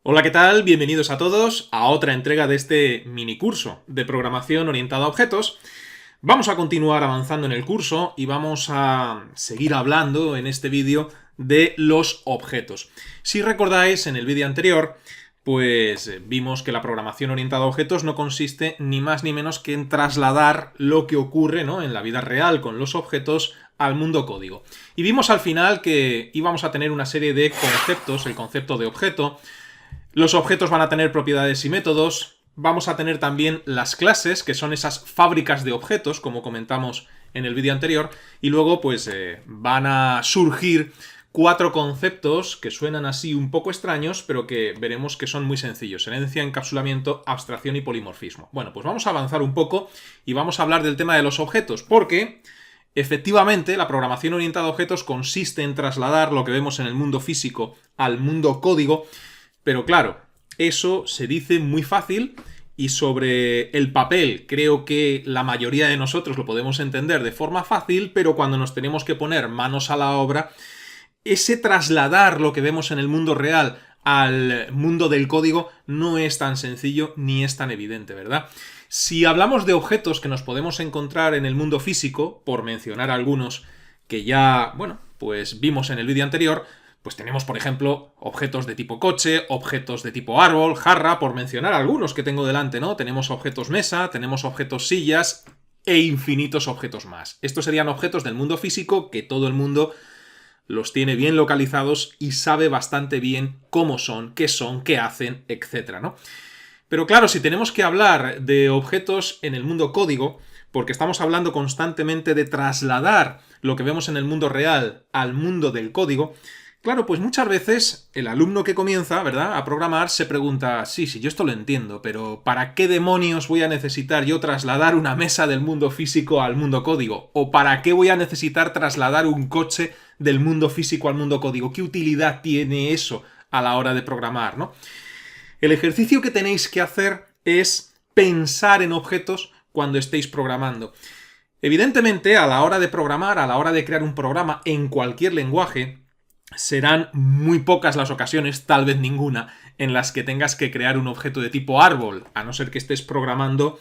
Hola, ¿qué tal? Bienvenidos a todos a otra entrega de este mini curso de programación orientada a objetos. Vamos a continuar avanzando en el curso y vamos a seguir hablando en este vídeo de los objetos. Si recordáis, en el vídeo anterior, pues vimos que la programación orientada a objetos no consiste ni más ni menos que en trasladar lo que ocurre, ¿no?, en la vida real con los objetos al mundo código. Y vimos al final que íbamos a tener una serie de conceptos, el concepto de objeto. Los objetos van a tener propiedades y métodos. Vamos a tener también las clases, que son esas fábricas de objetos, como comentamos en el vídeo anterior. Y luego, pues, van a surgir 4 conceptos que suenan así un poco extraños, pero que veremos que son muy sencillos: herencia, encapsulamiento, abstracción y polimorfismo. Bueno, pues vamos a avanzar un poco y vamos a hablar del tema de los objetos, porque efectivamente la programación orientada a objetos consiste en trasladar lo que vemos en el mundo físico al mundo código. Pero claro, eso se dice muy fácil y sobre el papel creo que la mayoría de nosotros lo podemos entender de forma fácil, pero cuando nos tenemos que poner manos a la obra, ese trasladar lo que vemos en el mundo real al mundo del código no es tan sencillo ni es tan evidente, ¿verdad? Si hablamos de objetos que nos podemos encontrar en el mundo físico, por mencionar algunos que ya, bueno, pues vimos en el vídeo anterior, pues tenemos, por ejemplo, objetos de tipo coche, objetos de tipo árbol, jarra, por mencionar algunos que tengo delante, ¿no? Tenemos objetos mesa, tenemos objetos sillas e infinitos objetos más. Estos serían objetos del mundo físico que todo el mundo los tiene bien localizados y sabe bastante bien cómo son, qué hacen, etcétera, ¿no? Pero claro, si tenemos que hablar de objetos en el mundo código, porque estamos hablando constantemente de trasladar lo que vemos en el mundo real al mundo del código, claro, pues muchas veces el alumno que comienza, ¿verdad?, a programar se pregunta: sí, yo esto lo entiendo, pero ¿para qué demonios voy a necesitar yo trasladar una mesa del mundo físico al mundo código? ¿O para qué voy a necesitar trasladar un coche del mundo físico al mundo código? ¿Qué utilidad tiene eso a la hora de programar, ¿no? El ejercicio que tenéis que hacer es pensar en objetos cuando estéis programando. Evidentemente, a la hora de programar, a la hora de crear un programa en cualquier lenguaje, serán muy pocas las ocasiones, tal vez ninguna, en las que tengas que crear un objeto de tipo árbol, a no ser que estés programando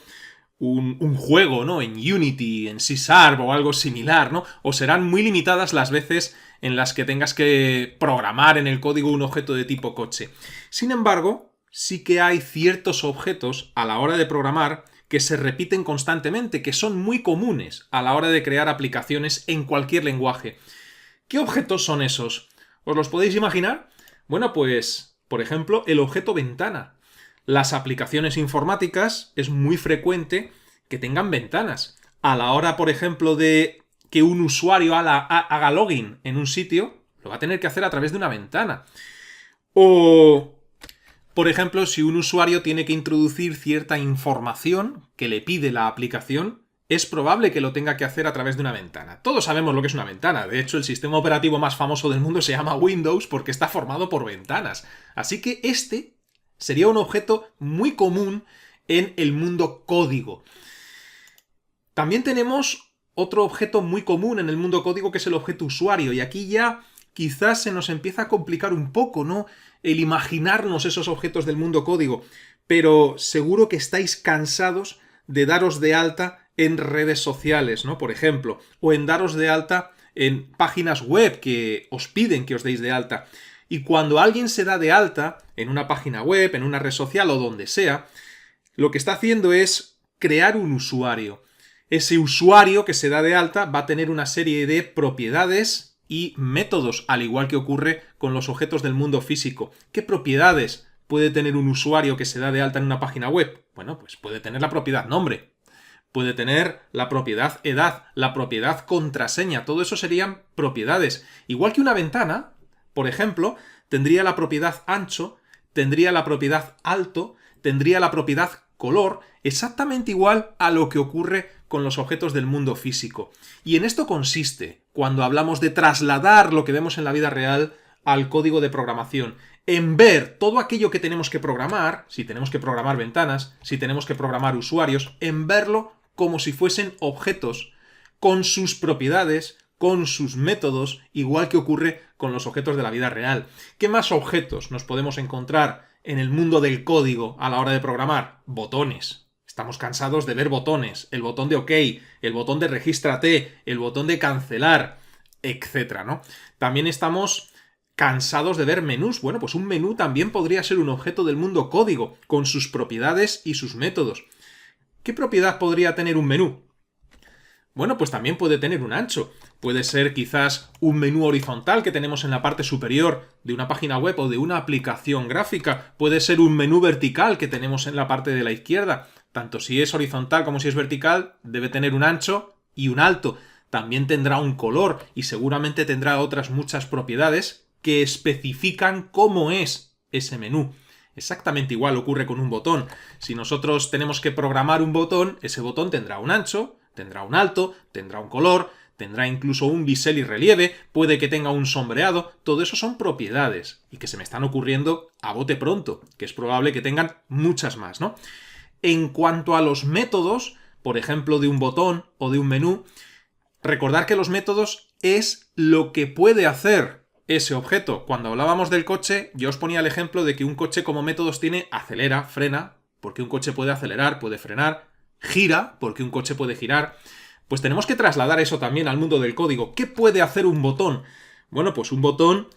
un juego, ¿no?, en Unity, en C# o algo similar, ¿no? O serán muy limitadas las veces en las que tengas que programar en el código un objeto de tipo coche. Sin embargo, sí que hay ciertos objetos a la hora de programar que se repiten constantemente, que son muy comunes a la hora de crear aplicaciones en cualquier lenguaje. ¿Qué objetos son esos? ¿Os los podéis imaginar? Bueno, pues, por ejemplo, el objeto ventana. Las aplicaciones informáticas es muy frecuente que tengan ventanas. A la hora, por ejemplo, de que un usuario haga login en un sitio, lo va a tener que hacer a través de una ventana. O, por ejemplo, si un usuario tiene que introducir cierta información que le pide la aplicación, es probable que lo tenga que hacer a través de una ventana. Todos sabemos lo que es una ventana. De hecho, el sistema operativo más famoso del mundo se llama Windows porque está formado por ventanas. Así que este sería un objeto muy común en el mundo código. También tenemos otro objeto muy común en el mundo código, que es el objeto usuario. Y aquí ya quizás se nos empieza a complicar un poco, ¿no?, el imaginarnos esos objetos del mundo código. Pero seguro que estáis cansados de daros de alta en redes sociales, ¿no?, por ejemplo, o en daros de alta en páginas web que os piden que os deis de alta. Y cuando alguien se da de alta en una página web, en una red social o donde sea, lo que está haciendo es crear un usuario. Ese usuario que se da de alta va a tener una serie de propiedades y métodos, al igual que ocurre con los objetos del mundo físico. ¿Qué propiedades puede tener un usuario que se da de alta en una página web? Bueno, pues puede tener la propiedad nombre, puede tener la propiedad edad, la propiedad contraseña. Todo eso serían propiedades. Igual que una ventana, por ejemplo, tendría la propiedad ancho, tendría la propiedad alto, tendría la propiedad color, exactamente igual a lo que ocurre con los objetos del mundo físico. Y en esto consiste cuando hablamos de trasladar lo que vemos en la vida real al código de programación, en ver todo aquello que tenemos que programar, si tenemos que programar ventanas, si tenemos que programar usuarios, en verlo como si fuesen objetos, con sus propiedades, con sus métodos, igual que ocurre con los objetos de la vida real. ¿Qué más objetos nos podemos encontrar en el mundo del código a la hora de programar? Botones. Estamos cansados de ver botones. El botón de OK, el botón de regístrate, el botón de cancelar, etcétera, ¿no? También estamos cansados de ver menús. Bueno, pues un menú también podría ser un objeto del mundo código, con sus propiedades y sus métodos. ¿Qué propiedad podría tener un menú? Bueno, pues también puede tener un ancho. Puede ser quizás un menú horizontal que tenemos en la parte superior de una página web o de una aplicación gráfica. Puede ser un menú vertical que tenemos en la parte de la izquierda. Tanto si es horizontal como si es vertical, debe tener un ancho y un alto. También tendrá un color y seguramente tendrá otras muchas propiedades que especifican cómo es ese menú. Exactamente igual ocurre con un botón. Si nosotros tenemos que programar un botón, ese botón tendrá un ancho, tendrá un alto, tendrá un color, tendrá incluso un bisel y relieve, puede que tenga un sombreado. Todo eso son propiedades y que se me están ocurriendo a bote pronto, que es probable que tengan muchas más, ¿no? En cuanto a los métodos, por ejemplo, de un botón o de un menú, recordar que los métodos es lo que puede hacer ese objeto. Cuando hablábamos del coche, yo os ponía el ejemplo de que un coche como métodos tiene acelera, frena, porque un coche puede acelerar, puede frenar, gira, porque un coche puede girar. Pues tenemos que trasladar eso también al mundo del código. ¿Qué puede hacer un botón? Bueno, pues un botón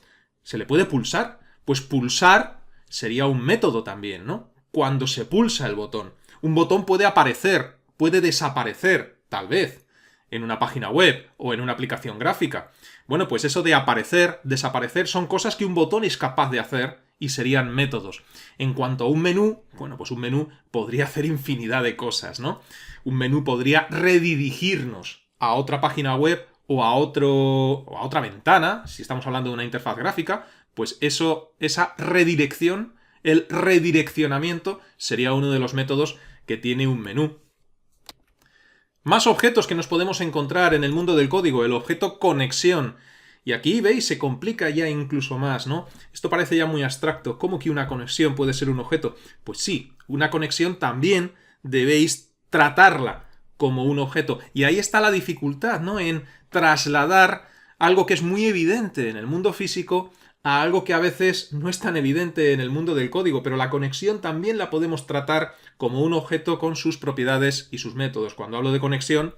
se le puede pulsar. Pues pulsar sería un método también, ¿no? Cuando se pulsa el botón. Un botón puede aparecer, puede desaparecer, tal vez, en una página web o en una aplicación gráfica. Bueno, pues eso de aparecer, desaparecer, son cosas que un botón es capaz de hacer y serían métodos. En cuanto a un menú, bueno, pues un menú podría hacer infinidad de cosas, ¿no? Un menú podría redirigirnos a otra página web o a otra ventana, si estamos hablando de una interfaz gráfica, pues esa redirección, el redireccionamiento, sería uno de los métodos que tiene un menú. Más objetos que nos podemos encontrar en el mundo del código, el objeto conexión. Y aquí, veis, se complica ya incluso más, ¿no? Esto parece ya muy abstracto. ¿Cómo que una conexión puede ser un objeto? Pues sí, una conexión también debéis tratarla como un objeto. Y ahí está la dificultad, ¿no? En trasladar algo que es muy evidente en el mundo físico a algo que a veces no es tan evidente en el mundo del código, pero la conexión también la podemos tratar como un objeto con sus propiedades y sus métodos. Cuando hablo de conexión,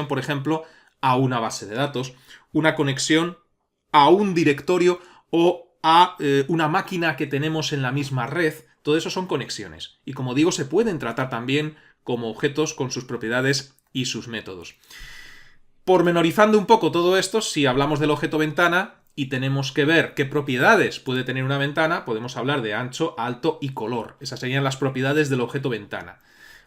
por ejemplo, a una base de datos, una conexión a un directorio o a una máquina que tenemos en la misma red. Todo eso son conexiones. Y como digo, se pueden tratar también como objetos con sus propiedades y sus métodos. Pormenorizando un poco todo esto, si hablamos del objeto ventana y tenemos que ver qué propiedades puede tener una ventana, podemos hablar de ancho, alto y color. Esas serían las propiedades del objeto ventana.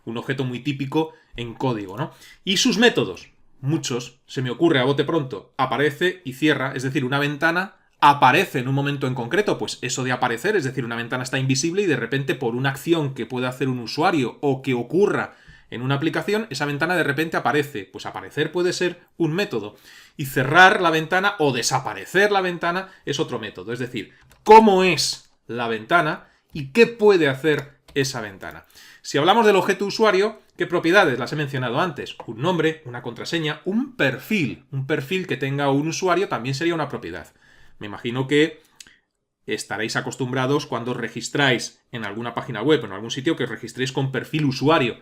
Un objeto muy típico en código, ¿no? Y sus métodos. Muchos, se me ocurre a bote pronto, aparece y cierra, es decir, una ventana aparece en un momento en concreto, pues eso de aparecer, es decir, una ventana está invisible y de repente por una acción que puede hacer un usuario o que ocurra en una aplicación, esa ventana de repente aparece. Pues aparecer puede ser un método. Y cerrar la ventana o desaparecer la ventana es otro método. Es decir, cómo es la ventana y qué puede hacer esa ventana. Si hablamos del objeto usuario, ¿qué propiedades? Las he mencionado antes. Un nombre, una contraseña, un perfil. Un perfil que tenga un usuario también sería una propiedad. Me imagino que estaréis acostumbrados cuando os registráis en alguna página web o en algún sitio que os registréis con perfil usuario.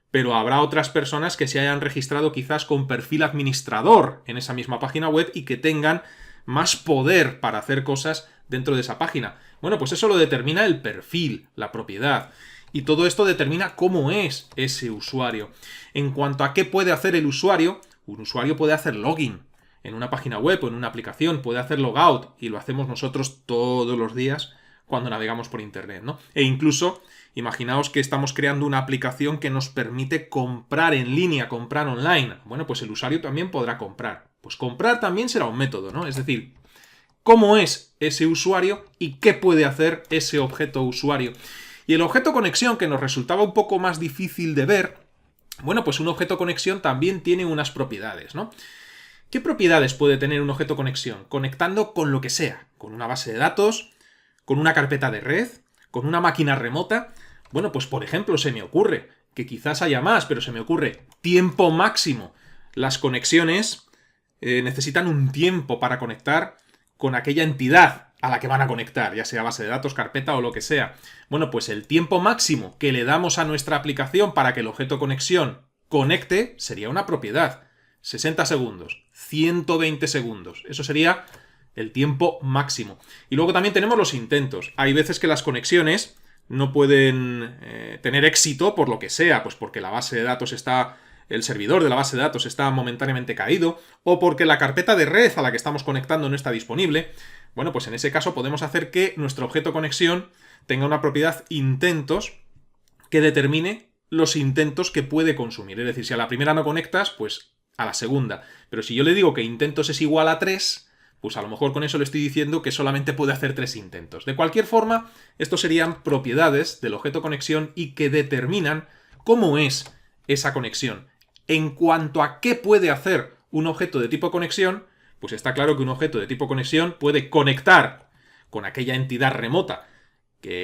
Pero habrá otras personas que se hayan registrado quizás con perfil administrador en esa misma página web y que tengan más poder para hacer cosas dentro de esa página. Bueno, pues eso lo determina el perfil, la propiedad. Y todo esto determina cómo es ese usuario. En cuanto a qué puede hacer el usuario, un usuario puede hacer login en una página web o en una aplicación, puede hacer logout, y lo hacemos nosotros todos los días cuando navegamos por internet, ¿no? E incluso, imaginaos que estamos creando una aplicación que nos permite comprar en línea, comprar online. Bueno, pues el usuario también podrá comprar. Pues comprar también será un método, ¿no? Es decir, cómo es ese usuario y qué puede hacer ese objeto usuario. Y el objeto conexión, que nos resultaba un poco más difícil de ver, bueno, pues un objeto conexión también tiene unas propiedades, ¿no? ¿Qué propiedades puede tener un objeto conexión? Conectando con lo que sea, con una base de datos, con una carpeta de red, con una máquina remota. Bueno, pues por ejemplo, se me ocurre, que quizás haya más, pero se me ocurre, tiempo máximo. Las conexiones necesitan un tiempo para conectar con aquella entidad a la que van a conectar, ya sea base de datos, carpeta o lo que sea. Bueno, pues el tiempo máximo que le damos a nuestra aplicación para que el objeto conexión conecte sería una propiedad. 60 segundos, 120 segundos. Eso sería el tiempo máximo. Y luego también tenemos los intentos. Hay veces que las conexiones no pueden tener éxito por lo que sea, pues porque la base de datos está... el servidor de la base de datos está momentáneamente caído, o porque la carpeta de red a la que estamos conectando no está disponible. Bueno, pues en ese caso podemos hacer que nuestro objeto conexión tenga una propiedad intentos que determine los intentos que puede consumir. Es decir, si a la primera no conectas, pues a la segunda. Pero si yo le digo que intentos es igual a 3, pues a lo mejor con eso le estoy diciendo que solamente puede hacer 3 intentos. De cualquier forma, estos serían propiedades del objeto conexión y que determinan cómo es esa conexión. En cuanto a qué puede hacer un objeto de tipo conexión, pues está claro que un objeto de tipo conexión puede conectar con aquella entidad remota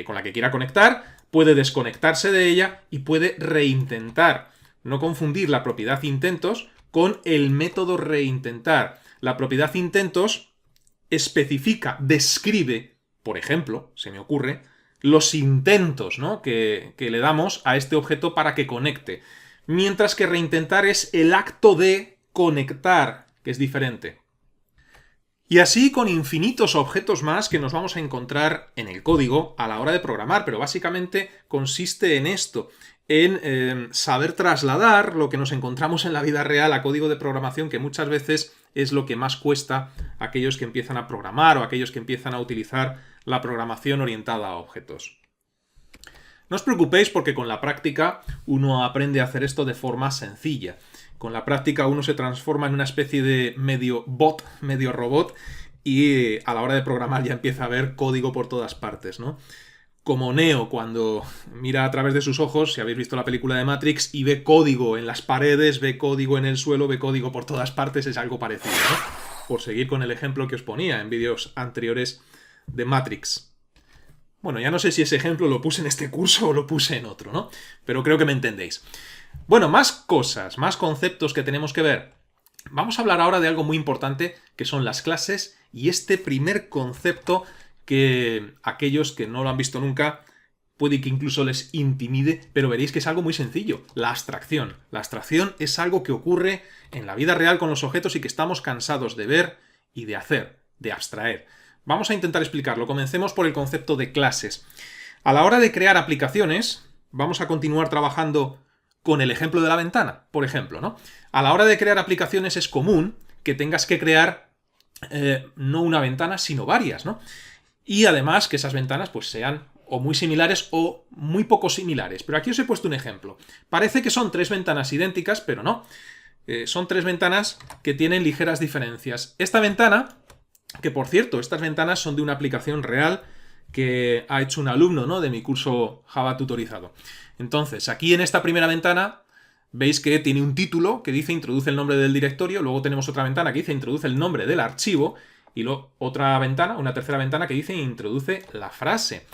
con la que quiera conectar, puede desconectarse de ella y puede reintentar. No confundir la propiedad intentos con el método reintentar. La propiedad intentos especifica, describe, por ejemplo, se me ocurre, los intentos, ¿no?, que le damos a este objeto para que conecte. Mientras que reintentar es el acto de conectar, que es diferente. Y así con infinitos objetos más que nos vamos a encontrar en el código a la hora de programar, pero básicamente consiste en esto, en saber trasladar lo que nos encontramos en la vida real a código de programación, que muchas veces es lo que más cuesta a aquellos que empiezan a programar o a aquellos que empiezan a utilizar la programación orientada a objetos. No os preocupéis porque con la práctica uno aprende a hacer esto de forma sencilla. Con la práctica uno se transforma en una especie de medio bot, medio robot, y a la hora de programar ya empieza a ver código por todas partes, ¿no? Como Neo cuando mira a través de sus ojos, si habéis visto la película de Matrix, y ve código en las paredes, ve código en el suelo, ve código por todas partes, es algo parecido, ¿no? Por seguir con el ejemplo que os ponía en vídeos anteriores de Matrix. Bueno, ya no sé si ese ejemplo lo puse en este curso o lo puse en otro, ¿no? Pero creo que me entendéis. Bueno, más cosas, más conceptos que tenemos que ver. Vamos a hablar ahora de algo muy importante, que son las clases, y este primer concepto que aquellos que no lo han visto nunca puede que incluso les intimide, pero veréis que es algo muy sencillo, la abstracción. La abstracción es algo que ocurre en la vida real con los objetos y que estamos cansados de ver y de hacer, de abstraer. Vamos a intentar explicarlo. Comencemos por el concepto de clases. A la hora de crear aplicaciones, vamos a continuar trabajando con el ejemplo de la ventana, por ejemplo, ¿no? A la hora de crear aplicaciones es común que tengas que crear no una ventana, sino varias, ¿no? Y además que esas ventanas pues sean o muy similares o muy poco similares. Pero aquí os he puesto un ejemplo. Parece que son 3 ventanas idénticas, pero no. Son 3 ventanas que tienen ligeras diferencias. Esta ventana, que por cierto, estas ventanas son de una aplicación real que ha hecho un alumno, ¿no?, de mi curso Java tutorizado. Entonces, aquí en esta primera ventana veis que tiene un título que dice introduce el nombre del directorio, luego tenemos otra ventana que dice introduce el nombre del archivo y luego otra ventana, una tercera ventana que dice introduce la frase.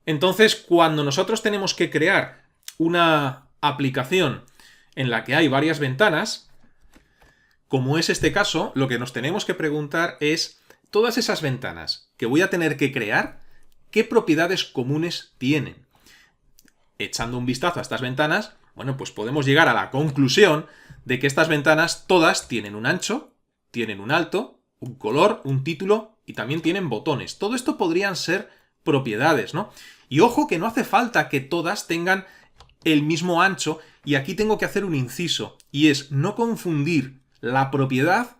Entonces, cuando nosotros tenemos que crear una aplicación en la que hay varias ventanas, como es este caso, lo que nos tenemos que preguntar es, todas esas ventanas que voy a tener que crear, ¿qué propiedades comunes tienen? Echando un vistazo a estas ventanas, bueno, pues podemos llegar a la conclusión de que estas ventanas todas tienen un ancho, tienen un alto, un color, un título y también tienen botones. Todo esto podrían ser propiedades, ¿no? Y ojo que no hace falta que todas tengan el mismo ancho, y aquí tengo que hacer un inciso, y es no confundir la propiedad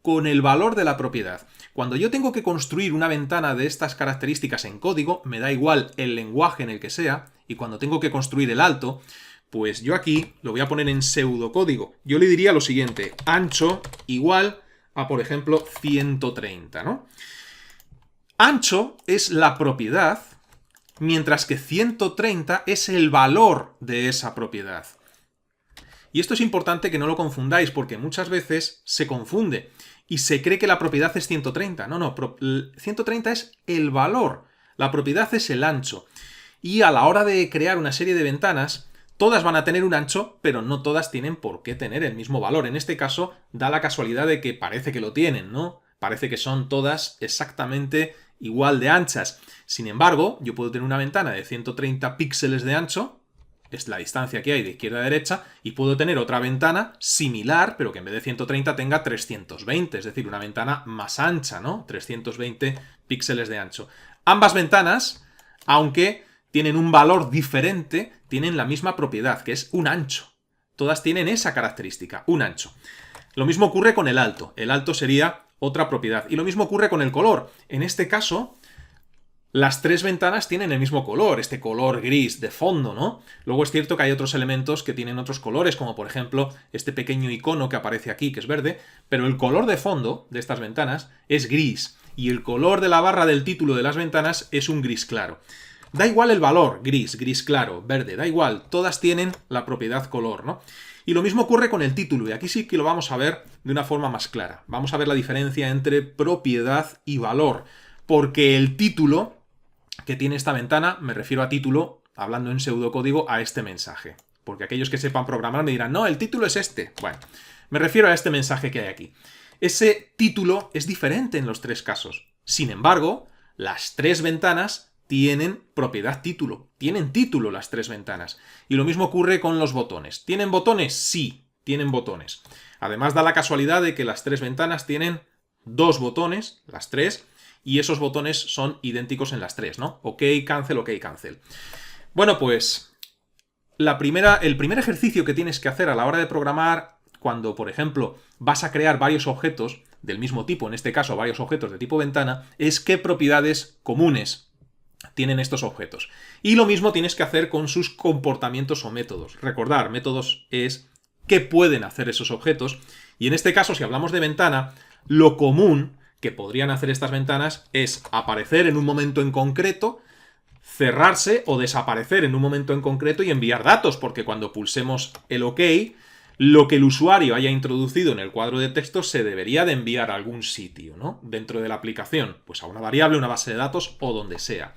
con el valor de la propiedad. Cuando yo tengo que construir una ventana de estas características en código, me da igual el lenguaje en el que sea, y cuando tengo que construir el alto, pues yo aquí lo voy a poner en pseudocódigo. Yo le diría lo siguiente, ancho igual a, por ejemplo, 130, ¿no? Ancho es la propiedad, mientras que 130 es el valor de esa propiedad. Y esto es importante que no lo confundáis, porque muchas veces se confunde y se cree que la propiedad es 130. No, 130 es el valor, la propiedad es el ancho. Y a la hora de crear una serie de ventanas, todas van a tener un ancho, pero no todas tienen por qué tener el mismo valor. En este caso, da la casualidad de que parece que lo tienen, ¿no? Parece que son todas exactamente igual de anchas. Sin embargo, yo puedo tener una ventana de 130 píxeles de ancho, es la distancia que hay de izquierda a derecha, y puedo tener otra ventana similar, pero que en vez de 130 tenga 320, es decir, una ventana más ancha, ¿no? 320 píxeles de ancho. Ambas ventanas, aunque tienen un valor diferente, tienen la misma propiedad, que es un ancho. Todas tienen esa característica, un ancho. Lo mismo ocurre con el alto. El alto sería otra propiedad. Y lo mismo ocurre con el color. En este caso, las tres ventanas tienen el mismo color, este color gris de fondo, ¿no? Luego es cierto que hay otros elementos que tienen otros colores, como por ejemplo este pequeño icono que aparece aquí, que es verde, pero el color de fondo de estas ventanas es gris, y el color de la barra del título de las ventanas es un gris claro. Da igual el valor, gris, gris claro, verde, da igual, todas tienen la propiedad color, ¿no? Y lo mismo ocurre con el título, y aquí sí que lo vamos a ver de una forma más clara. Vamos a ver la diferencia entre propiedad y valor, porque el título que tiene esta ventana, me refiero a título, hablando en pseudocódigo, a este mensaje. Porque aquellos que sepan programar me dirán, no, el título es este. Bueno, me refiero a este mensaje que hay aquí. Ese título es diferente en los tres casos. Sin embargo, las tres ventanas tienen propiedad título. Tienen título las tres ventanas. Y lo mismo ocurre con los botones. ¿Tienen botones? Sí, tienen botones. Además da la casualidad de que las tres ventanas tienen dos botones, las tres, y esos botones son idénticos en las tres, ¿no? OK, cancel, OK, cancel. Bueno, pues el primer ejercicio que tienes que hacer a la hora de programar, cuando, por ejemplo, vas a crear varios objetos del mismo tipo, en este caso varios objetos de tipo ventana, es qué propiedades comunes tienen estos objetos. Y lo mismo tienes que hacer con sus comportamientos o métodos. Recordar, métodos es qué pueden hacer esos objetos. Y en este caso, si hablamos de ventana, lo común que podrían hacer estas ventanas es aparecer en un momento en concreto, cerrarse o desaparecer en un momento en concreto y enviar datos, porque cuando pulsemos el OK, lo que el usuario haya introducido en el cuadro de texto se debería de enviar a algún sitio, ¿no? Dentro de la aplicación, pues a una variable, una base de datos o donde sea.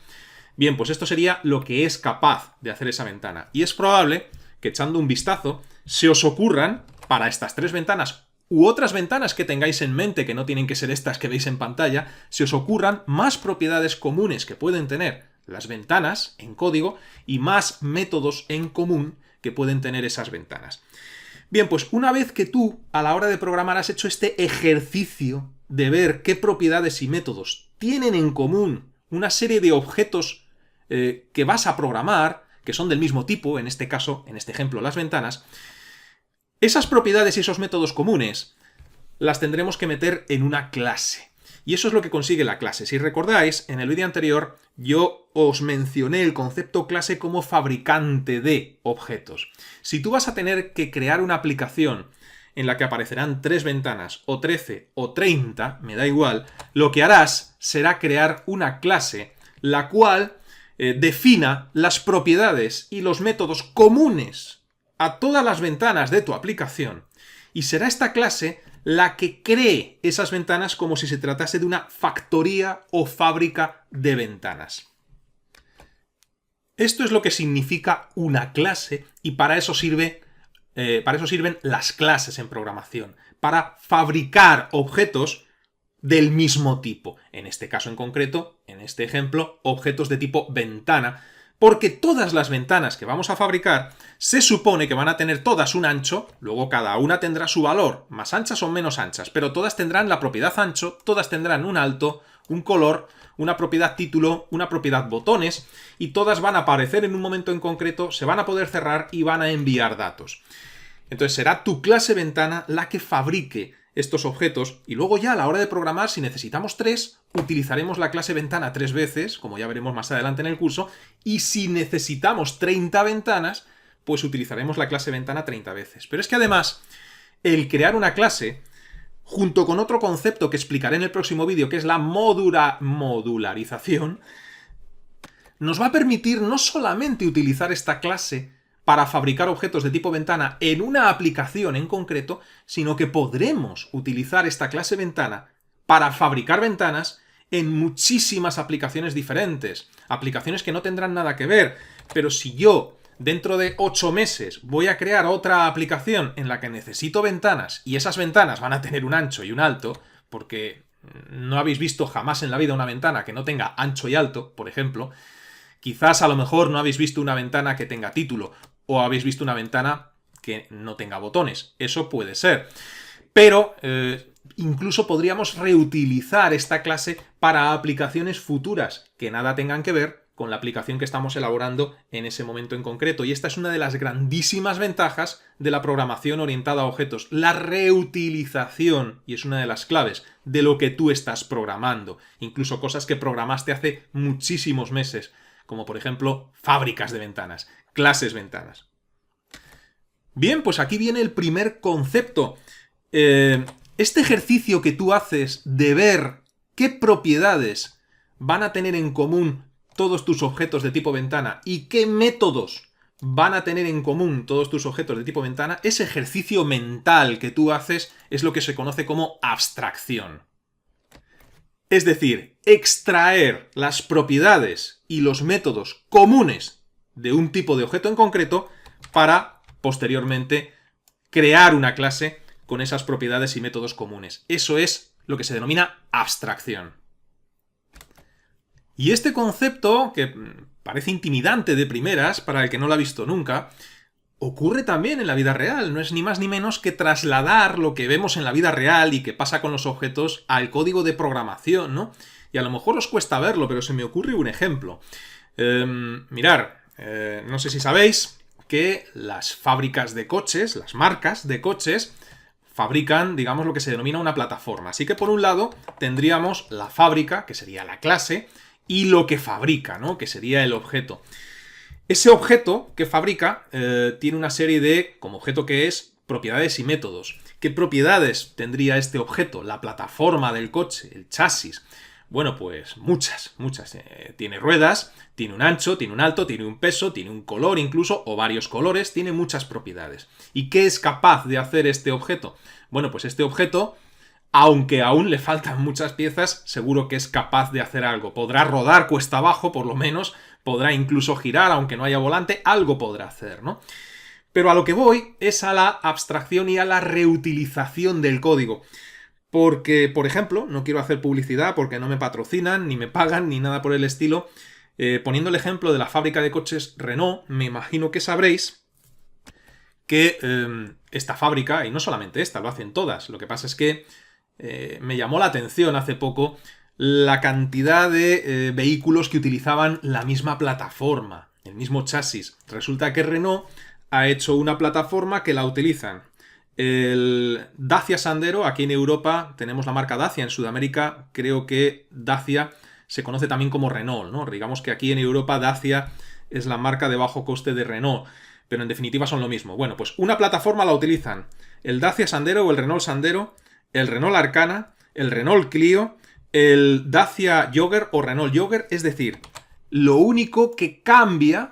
Bien, pues esto sería lo que es capaz de hacer esa ventana. Y es probable que echando un vistazo se os ocurran para estas tres ventanas u otras ventanas que tengáis en mente, que no tienen que ser estas que veis en pantalla, se os ocurran más propiedades comunes que pueden tener las ventanas en código y más métodos en común que pueden tener esas ventanas. Bien, pues una vez que tú a la hora de programar has hecho este ejercicio de ver qué propiedades y métodos tienen en común una serie de objetos que vas a programar, que son del mismo tipo, en este caso, en este ejemplo, las ventanas, esas propiedades y esos métodos comunes las tendremos que meter en una clase. Y eso es lo que consigue la clase. Si recordáis, en el vídeo anterior yo os mencioné el concepto clase como fabricante de objetos. Si tú vas a tener que crear una aplicación en la que aparecerán 3 ventanas, o 13, o 30, me da igual, lo que harás será crear una clase la cual defina las propiedades y los métodos comunes a todas las ventanas de tu aplicación, y será esta clase la que cree esas ventanas como si se tratase de una factoría o fábrica de ventanas. Esto es lo que significa una clase y para eso sirven las clases en programación, para fabricar objetos del mismo tipo. En este caso en concreto, en este ejemplo, objetos de tipo ventana, porque todas las ventanas que vamos a fabricar se supone que van a tener todas un ancho, luego cada una tendrá su valor, más anchas o menos anchas, pero todas tendrán la propiedad ancho, todas tendrán un alto, un color, una propiedad título, una propiedad botones, y todas van a aparecer en un momento en concreto, se van a poder cerrar y van a enviar datos. Entonces será tu clase ventana la que fabrique estos objetos, y luego ya a la hora de programar, si necesitamos 3, utilizaremos la clase ventana 3 veces, como ya veremos más adelante en el curso, y si necesitamos 30 ventanas, pues utilizaremos la clase ventana 30 veces. Pero es que además, el crear una clase, junto con otro concepto que explicaré en el próximo vídeo, que es la modularización, nos va a permitir no solamente utilizar esta clase para fabricar objetos de tipo ventana en una aplicación en concreto, sino que podremos utilizar esta clase ventana para fabricar ventanas en muchísimas aplicaciones diferentes. Aplicaciones que no tendrán nada que ver, pero si yo dentro de 8 meses voy a crear otra aplicación en la que necesito ventanas y esas ventanas van a tener un ancho y un alto, porque no habéis visto jamás en la vida una ventana que no tenga ancho y alto, por ejemplo, quizás a lo mejor no habéis visto una ventana que tenga título, o habéis visto una ventana que no tenga botones. Eso puede ser. Pero incluso podríamos reutilizar esta clase para aplicaciones futuras que nada tengan que ver con la aplicación que estamos elaborando en ese momento en concreto. Y esta es una de las grandísimas ventajas de la programación orientada a objetos, la reutilización, y es una de las claves de lo que tú estás programando, incluso cosas que programaste hace muchísimos meses, como por ejemplo fábricas de ventanas, clases ventanas. Bien, pues aquí viene el primer concepto. Este ejercicio que tú haces de ver qué propiedades van a tener en común todos tus objetos de tipo ventana y qué métodos van a tener en común todos tus objetos de tipo ventana, ese ejercicio mental que tú haces es lo que se conoce como abstracción. Es decir, extraer las propiedades y los métodos comunes de un tipo de objeto en concreto para, posteriormente, crear una clase con esas propiedades y métodos comunes. Eso es lo que se denomina abstracción. Y este concepto, que parece intimidante de primeras para el que no lo ha visto nunca, ocurre también en la vida real. No es ni más ni menos que trasladar lo que vemos en la vida real y que pasa con los objetos al código de programación, ¿no? Y a lo mejor os cuesta verlo, pero se me ocurre un ejemplo. Mirar, no sé si sabéis que las fábricas de coches, las marcas de coches, fabrican, digamos, lo que se denomina una plataforma. Así que por un lado tendríamos la fábrica, que sería la clase, y lo que fabrica, ¿no? Que sería el objeto. Ese objeto que fabrica tiene una serie de, como objeto que es, propiedades y métodos. ¿Qué propiedades tendría este objeto? La plataforma del coche, el chasis. Bueno, pues muchas. Tiene ruedas, tiene un ancho, tiene un alto, tiene un peso, tiene un color incluso, o varios colores, tiene muchas propiedades. ¿Y qué es capaz de hacer este objeto? Bueno, pues este objeto, aunque aún le faltan muchas piezas, seguro que es capaz de hacer algo. Podrá rodar cuesta abajo, por lo menos, podrá incluso girar, aunque no haya volante, algo podrá hacer, ¿no? Pero a lo que voy es a la abstracción y a la reutilización del código. Porque, por ejemplo, no quiero hacer publicidad porque no me patrocinan, ni me pagan, ni nada por el estilo. Poniendo el ejemplo de la fábrica de coches Renault, me imagino que sabréis que esta fábrica, y no solamente esta, lo hacen todas. Lo que pasa es que me llamó la atención hace poco la cantidad de vehículos que utilizaban la misma plataforma, el mismo chasis. Resulta que Renault ha hecho una plataforma que la utilizan el Dacia Sandero. Aquí en Europa tenemos la marca Dacia, en Sudamérica creo que Dacia se conoce también como Renault, ¿no? Digamos que aquí en Europa Dacia es la marca de bajo coste de Renault, pero en definitiva son lo mismo. Bueno, pues una plataforma la utilizan el Dacia Sandero o el Renault Sandero, el Renault Arcana, el Renault Clio, el Dacia Jogger o Renault Jogger. Es decir, lo único que cambia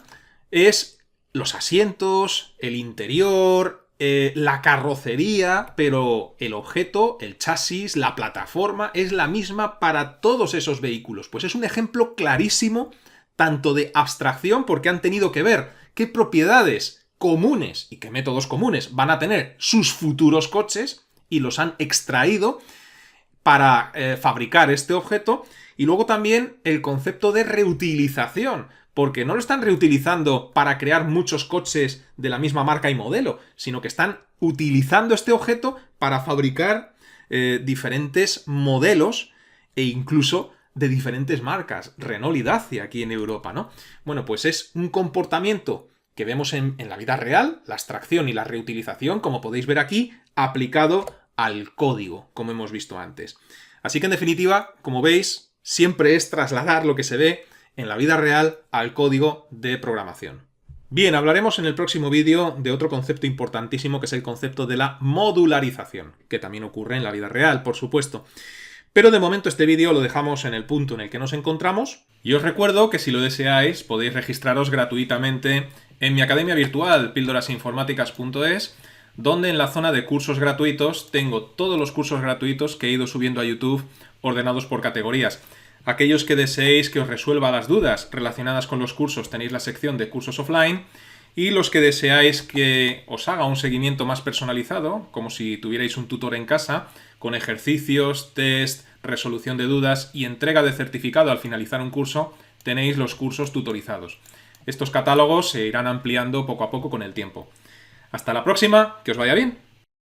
es los asientos, el interior, la carrocería, pero el objeto, el chasis, la plataforma es la misma para todos esos vehículos. Pues es un ejemplo clarísimo tanto de abstracción, porque han tenido que ver qué propiedades comunes y qué métodos comunes van a tener sus futuros coches y los han extraído para fabricar este objeto. Y luego también el concepto de reutilización, porque no lo están reutilizando para crear muchos coches de la misma marca y modelo, sino que están utilizando este objeto para fabricar diferentes modelos e incluso de diferentes marcas, Renault y Dacia aquí en Europa, ¿no? Bueno, pues es un comportamiento que vemos en la vida real, la abstracción y la reutilización, como podéis ver aquí, aplicado al código, como hemos visto antes. Así que en definitiva, como veis, siempre es trasladar lo que se ve en la vida real al código de programación. Bien, hablaremos en el próximo vídeo de otro concepto importantísimo, que es el concepto de la modularización, que también ocurre en la vida real, por supuesto. Pero de momento este vídeo lo dejamos en el punto en el que nos encontramos, y os recuerdo que si lo deseáis podéis registraros gratuitamente en mi academia virtual, píldorasinformáticas.es, donde en la zona de cursos gratuitos tengo todos los cursos gratuitos que he ido subiendo a YouTube ordenados por categorías. Aquellos que deseéis que os resuelva las dudas relacionadas con los cursos tenéis la sección de cursos offline, y los que deseáis que os haga un seguimiento más personalizado, como si tuvierais un tutor en casa, con ejercicios, test, resolución de dudas y entrega de certificado al finalizar un curso, tenéis los cursos tutorizados. Estos catálogos se irán ampliando poco a poco con el tiempo. Hasta la próxima, que os vaya bien.